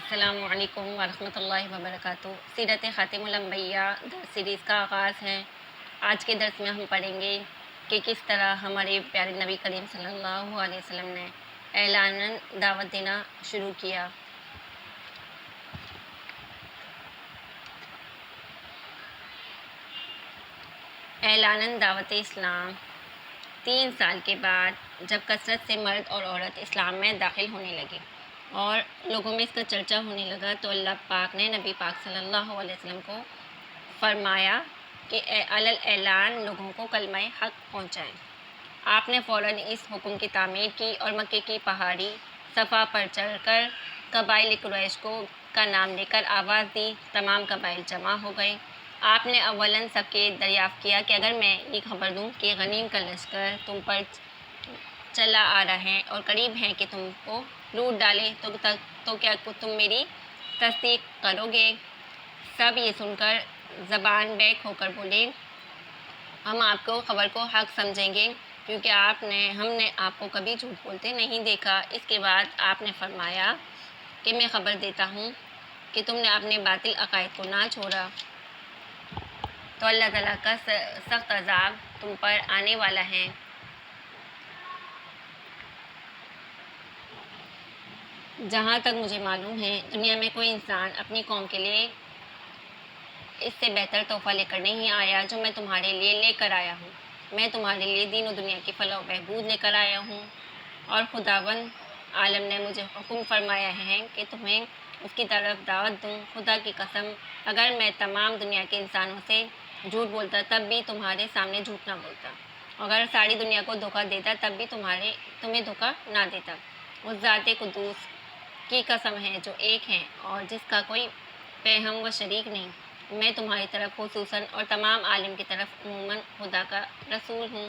السلام علیکم ورحمۃ اللہ وبرکاتہ۔ سیرت خاتم الانبیاء درس سیریز کا آغاز ہے۔ آج کے درس میں ہم پڑھیں گے کہ کس طرح ہمارے پیارے نبی کریم صلی اللہ علیہ وسلم نے اعلاناً دعوت دینا شروع کیا۔ اعلاناً دعوت اسلام 3 سال کے بعد جب کثرت سے مرد اور عورت اسلام میں داخل ہونے لگے اور لوگوں میں اس کا چرچا ہونے لگا تو اللہ پاک نے نبی پاک صلی اللہ علیہ وسلم کو فرمایا کہ علی اعلان لوگوں کو کلمہ حق پہنچائیں۔ آپ نے فوراً اس حکم کی تعمیر کی اور مکے کی پہاڑی صفا پر چڑھ کر قبائل قریش کا نام لے کر آواز دی۔ تمام قبائل جمع ہو گئے۔ آپ نے اولاً سب کے دریافت کیا کہ اگر میں یہ خبر دوں کہ غنیم کا لشکر تم پر چلا آ رہا ہے اور قریب ہیں کہ تم کو لوٹ ڈالے تو کیا تم میری تصدیق کرو گے؟ سب یہ سن کر زبان بیک ہو کر بولے، ہم آپ کو خبر کو حق سمجھیں گے کیونکہ ہم نے آپ کو کبھی جھوٹ بولتے نہیں دیکھا۔ اس کے بعد آپ نے فرمایا کہ میں خبر دیتا ہوں کہ تم نے اپنے باطل عقائد کو نہ چھوڑا تو اللہ تعالیٰ کا سخت عذاب تم پر آنے والا ہے۔ جہاں تک مجھے معلوم ہے دنیا میں کوئی انسان اپنی قوم کے لیے اس سے بہتر تحفہ لے کر نہیں آیا جو میں تمہارے لیے لے کر آیا ہوں۔ میں تمہارے لیے دین و دنیا کی فلاح و بہبود لے کر آیا ہوں اور خداوند عالم نے مجھے حکم فرمایا ہے کہ تمہیں اس کی طرف دعوت دوں۔ خدا کی قسم اگر میں تمام دنیا کے انسانوں سے جھوٹ بولتا تب بھی تمہارے سامنے جھوٹ نہ بولتا، اگر ساری دنیا کو دھوکہ دیتا تب بھی تمہیں دھوکہ نہ دیتا۔ اس ذات قدوس کی قسم ہے جو ایک ہے اور جس کا کوئی پیہم و شریک نہیں، میں تمہاری طرف خصوصاً اور تمام عالم کی طرف عموماً خدا کا رسول ہوں۔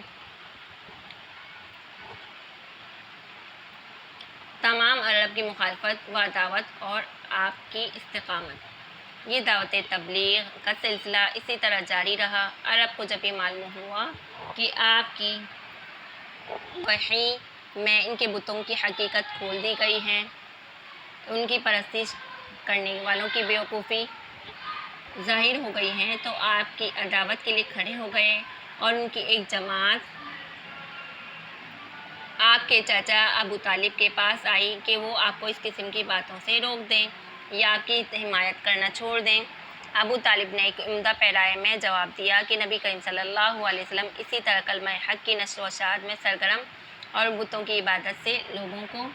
تمام عرب کی مخالفت و عداوت اور آپ کی استقامت۔ یہ دعوت تبلیغ کا سلسلہ اسی طرح جاری رہا۔ عرب کو جب یہ معلوم ہوا کہ آپ کی وحی میں ان کے بتوں کی حقیقت کھول دی گئی ہے، ان کی پرستش کرنے والوں کی بیوقوفی ظاہر ہو گئی ہے، تو آپ کی عداوت کے لیے کھڑے ہو گئے اور ان کی ایک جماعت آپ کے چاچا ابو طالب کے پاس آئی کہ وہ آپ کو اس قسم کی باتوں سے روک دیں یا آپ کی حمایت کرنا چھوڑ دیں۔ ابو طالب نے ایک عمدہ پیرائے میں جواب دیا کہ نبی کریم صلی اللہ علیہ وسلم اسی طرح کلمہ حق کی نشر و اشاعت میں سرگرم اور بتوں کی عبادت سے لوگوں کو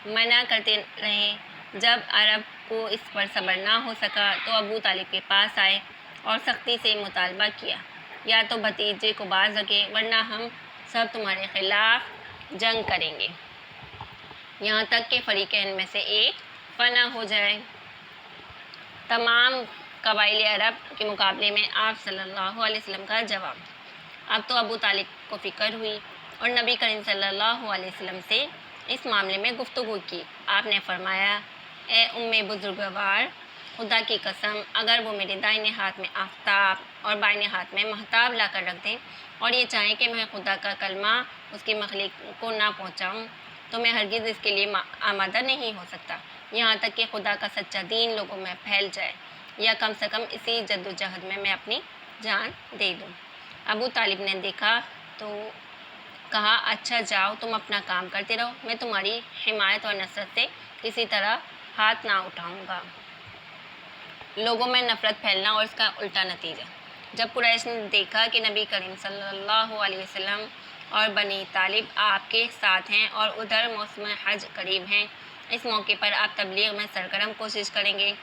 منع کرتے رہے۔ جب عرب کو اس پر صبر نہ ہو سکا تو ابو طالب کے پاس آئے اور سختی سے مطالبہ کیا، یا تو بھتیجے کو باز رکھے ورنہ ہم سب تمہارے خلاف جنگ کریں گے یہاں تک کہ فریقین میں سے ایک فنا ہو جائے۔ تمام قبائل عرب کے مقابلے میں آپ صلی اللہ علیہ وسلم کا جواب۔ اب تو ابو طالب کو فکر ہوئی اور نبی کریم صلی اللہ علیہ وسلم سے اس معاملے میں گفتگو کی۔ آپ نے فرمایا، اے بزرگوار، خدا کی قسم اگر وہ میرے دائیں ہاتھ میں آفتاب اور بائیں ہاتھ میں مہتاب لا کر رکھ دیں اور یہ چاہیں کہ میں خدا کا کلمہ اس کی مخلوق کو نہ پہنچاؤں تو میں ہرگز اس کے لیے آمادہ نہیں ہو سکتا، یہاں تک کہ خدا کا سچا دین لوگوں میں پھیل جائے یا کم سے کم اسی جد و جہد میں اپنی جان دے دوں۔ ابو طالب نے دیکھا تو کہا، اچھا جاؤ، تم اپنا کام کرتے رہو، میں تمہاری حمایت اور نصرت سے کسی طرح ہاتھ نہ اٹھاؤں گا۔ لوگوں میں نفرت پھیلنا اور اس کا الٹا نتیجہ۔ جب قریش نے دیکھا کہ نبی کریم صلی اللہ علیہ وسلم اور بنی طالب آپ کے ساتھ ہیں اور ادھر موسم حج قریب ہیں، اس موقع پر آپ تبلیغ میں سرگرم کوشش کریں گے۔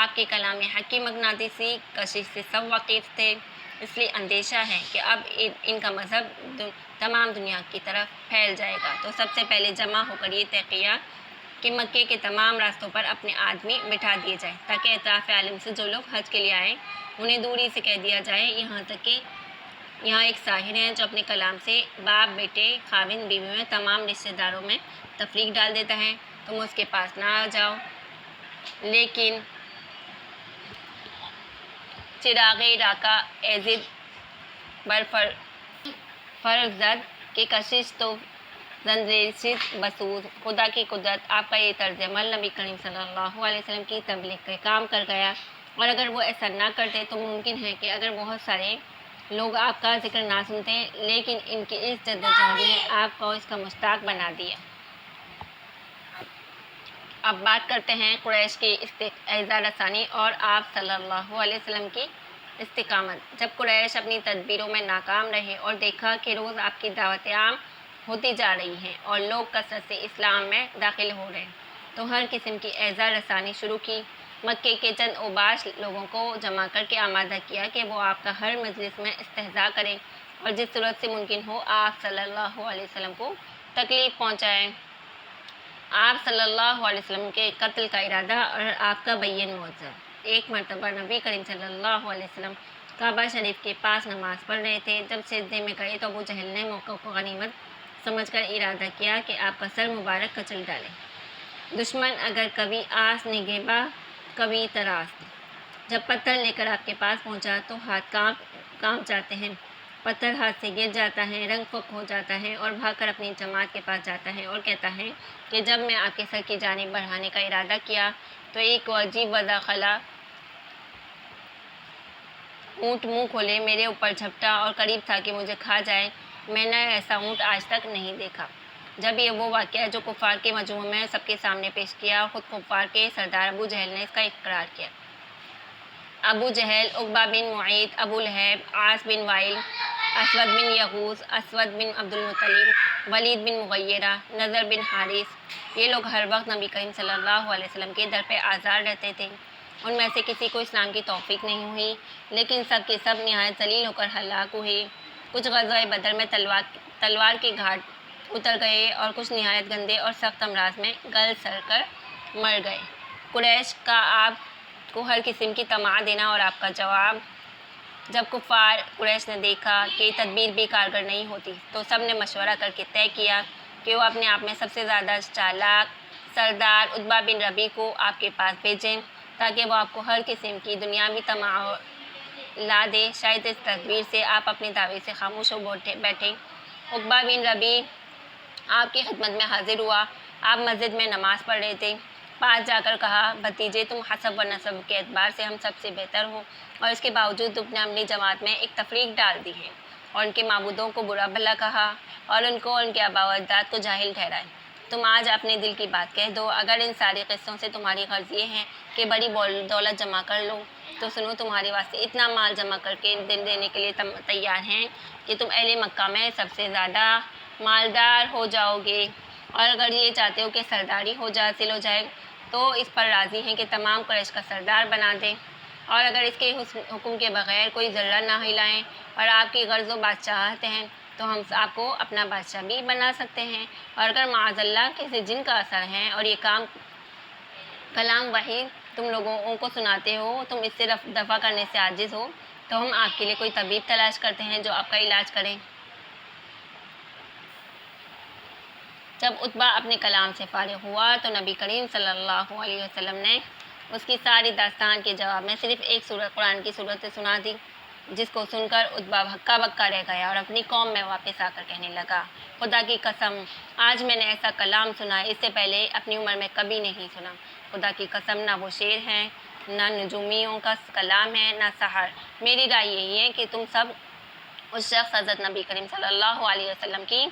آپ کے کلام حق کی مقناطیسی کشش سے سب واقف تھے، اس لیے اندیشہ ہے کہ اب ان کا مذہب تمام دنیا کی طرف پھیل جائے گا، تو سب سے پہلے جمع ہو کر یہ طے کیا کہ مکے کے تمام راستوں پر اپنے آدمی بٹھا دیے جائیں تاکہ اطراف عالم سے جو لوگ حج کے لیے آئیں انہیں دوری سے کہہ دیا جائے، یہاں تک کہ یہاں ایک ساحر ہے جو اپنے کلام سے باپ، بیٹے، خاوند، بیوی میں تمام رشتہ داروں میں تفریق ڈال دیتا ہے، تم اس کے پاس نہ جاؤ۔ لیکن چراغ راکا ایزد برفرزد کی کشش تو जंजीर बसूस खुदा की कुदरत आपका ये तर्ज अमल नबी करीम सल्लल्लाहु अलैहि वसल्लम की तबलीग के काम कर गया। और अगर वो ऐसा ना करते तो मुमकिन है कि अगर बहुत सारे लोग आपका जिक्र ना सुनते, लेकिन इनकी इस जद्दोजहद ने आपको इसका मुश्ताक बना दिया। अब बात करते हैं कुरैश की एज़ा रसानी और आप सल्लल्लाहु अलैहि वसल्लम की इस्तिकामत। जब कुरैश अपनी तदबीरों में नाकाम रहे और देखा कि रोज़ आपकी दावतें आम होती जा रही हैं और लोग कसरत से इस्लाम में दाखिल हो रहे हैं, तो हर किस्म की एज़ा रसानी शुरू की। मक्के के चंद ओबाश लोगों को जमा करके आमादा किया कि वो आपका हर मजलिस में इस्तेहज़ा करें और जिस सूरत से मुमकिन हो आप सल्लल्लाहु अलैहि वसल्लम को तकलीफ़ पहुँचाएँ। आप सल्लल्लाहु अलैहि वसल्लम के कत्ल का इरादा और आपका बैन मौज़ा। एक मरतबा नबी करीम सल्लल्लाहु अलैहि वसल्लम काबा शरीफ के पास नमाज़ पढ़ रहे थे। जब सिजदे में गए तो अबू जहल ने मौक़े को गनीमत समझकर इरादा किया कि आपका सर मुबारक कचल डालें। दुश्मन अगर कभी आस निगेबा कभी तरास। जब पत्थर लेकर आपके पास पहुंचा तो हाथ कांप जाते हैं, पत्थर हाथ से गिर जाता है, रंग फक हो जाता है और भागकर अपनी जमात के पास जाता है और कहता है कि जब मैं आपके सर की जानिब बढ़ाने का इरादा किया तो एक अजीब वज़ा खला ऊँट मुंह खोले मेरे ऊपर झपटा और करीब था कि मुझे खा जाए। मैंने ऐसा ऊँट आज तक नहीं देखा। जब ये वो वाक़या जो कुफ़ार के मजमू में सबके सामने पेश किया और ख़ुद कुफ़ार के सरदार अबू जहल ने इसका इकरार किया। अबू जहल, उक़बा बिन मुईद, अबू लहब, आस बिन वाइल, असवद बिन यगूस, असवद बिन अब्दुल मुत्तलिब, वलीद बिन मुग़य्यरा, नज़र बिन हारिस, ये लोग हर वक्त नबी करीम सल्लल्लाहु अलैहि वसल्लम के दर पे आज़ार रहते थे। उनमें से किसी को इस्लाम की तौफ़ीक नहीं हुई, लेकिन सब के सब निहायत ज़लील होकर हलाक हुए। कुछ ग़ज़वा बदर में तलवार के घाट उतर गए और कुछ निहायत गंदे और सख्त अमराज में गल सड़ कर मर गए। कुरैश का आपको हर किस्म की तमा देना और आपका जवाब। जब कुफ़ार कुरैश ने देखा कि तदबीर भी कारगर नहीं होती, तो सब ने मशवरा करके तय किया कि वो अपने आप में सबसे ज़्यादा चालाक सरदार उतबा बिन रबी को आपके पास भेजें, ताकि वो आपको हर किस्म की दुनियावी तमा ला दे। शायद इस तदबीर से आप अपने दावे से खामोश हो बैठे। उतबा बिन रबी आपकी खिदमत में हाजिर हुआ। आप मस्जिद में नमाज़ पढ़ रहे थे। पास जाकर कहा, भतीजे, तुम हसब व नसब के एतबार से हम सबसे बेहतर हो और इसके बावजूद तुमने अपनी जमात में एक तफरीक डाल दी है और उनके माबूदों को बुरा भला कहा और उनको उनके आबा व अजदाद को जाहिल ठहराए। तुम आज अपने दिल की बात कह दो। अगर इन सारे क़िस्सों से तुम्हारी गर्ज ये है कि बड़ी दौलत जमा कर लो, तो सुनो, तुम्हारे वास्ते इतना माल जमा करके देने के लिए तैयार हैं कि तुम अहले मक्का में सबसे ज़्यादा मालदार हो जाओगे। और अगर ये चाहते हो कि सरदारी हासिल हो जाए, तो इस पर राज़ी हैं कि तमाम कुरैश का सरदार बना दें, और अगर इसके हुक्म के बग़ैर कोई ज़र्रा ना हिलाएं और आपकी गर्ज़ व बादशाहत हैं, तो हम आपको अपना बादशाह भी बना सकते हैं। और अगर माअज़ल्लाह किसी जिन का असर है और ये कलाम वही तुम लोगों को सुनाते हो, तुम इससे दफ़ा करने से आजिज़ हो, तो हम आपके लिए कोई तबीब तलाश करते हैं जो आपका इलाज करें। जब उतबा अपने कलाम से फारिग हुआ तो नबी करीम सल्लल्लाहु अलैहि वसल्लम ने उसकी सारी दास्तान के जवाब में सिर्फ़ एक सूरत कुरान की सूरत सुना दी, जिसको सुनकर उतबा हक्का बक्का रह गया और अपनी कौम में वापस आकर कहने लगा, खुदा की कसम, आज मैंने ऐसा कलाम सुना, इससे पहले अपनी उम्र में कभी नहीं सुना। खुदा की कसम, ना वो शेर है, ना नजूमियों का कलाम है, ना सहर। मेरी राय यही है कि तुम सब उस शख्स हज़रत नबी करीम सल्लल्लाहु अलैहि वसल्लम की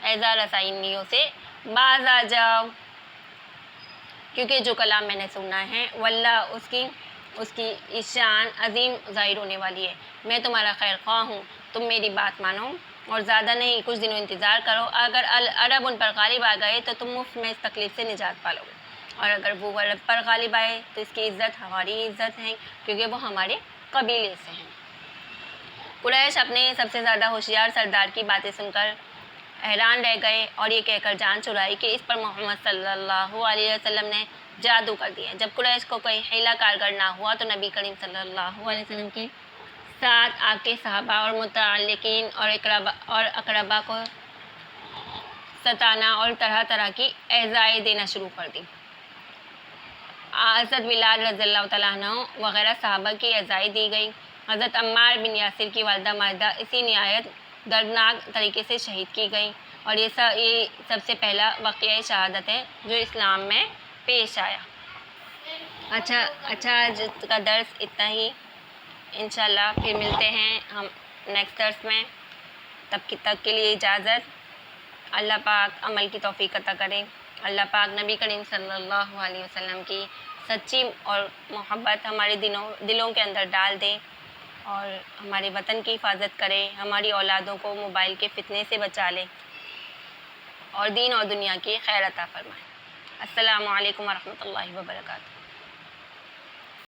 एज़ा रसाइनियों से बाज आ जाओ, क्योंकि जो कलाम मैंने सुना है वल्लाह उसकी शान अजीम ज़ाहिर होने वाली है। मैं तुम्हारा खैर ख्वाह हूँ, तुम मेरी बात मानो और ज़्यादा नहीं, कुछ दिनों इंतज़ार करो। अगर अरब उन पर गालिब आ गए तो तुम मुफ्त में इस तकलीफ़ से निजात पालोगे, और अगर वो अरब पर गालिब आए तो इसकी इज़्ज़त हमारी इज़्ज़त है, क्योंकि वो हमारे कबीले से हैं। कुरैश अपने सबसे ज़्यादा होशियार सरदार की बातें सुनकर हैरान रह गए और ये कहकर जान छुड़ाई कि इस पर मोहम्मद सल्लल्लाहु अलैहि वसल्लम ने जादू कर दिया। जब कुरैश को कोई हिला कारगर ना हुआ तो नबी करीम सल्लल्लाहु अलैहि वसल्लम के साथ आपके सहाबा और मुतअल्लिकीन और अकरबा को सताना और तरह तरह की एज़ाएँ देना शुरू कर दी। हज़रत बिलाल रज़ियल्लाहु तआला अन्हु वग़ैरह सहाबा की एज़ाएँ दी गई। हज़रत अम्मार बिन यासिर की वालिदा माहिदा इसी निहायत दर्दनाक तरीके से शहीद की गई। اور یہ سب سے پہلا واقعہ شہادت ہے جو اسلام میں پیش آیا۔ اچھا آج کا درس اتنا ہی، انشاءاللہ پھر ملتے ہیں ہم نیکسٹ درس میں۔ تب تک کے لیے اجازت۔ اللہ پاک عمل کی توفیق عطا کرے۔ اللہ پاک نبی کریم صلی اللہ علیہ وسلم کی سچی اور محبت ہمارے دلوں کے اندر ڈال دے، اور ہمارے وطن کی حفاظت کرے، ہماری اولادوں کو موبائل کے فتنے سے بچا لے، اور دین اور دنیا کی خیر عطا فرمائے۔ السلام علیکم ورحمۃ اللہ وبرکاتہ۔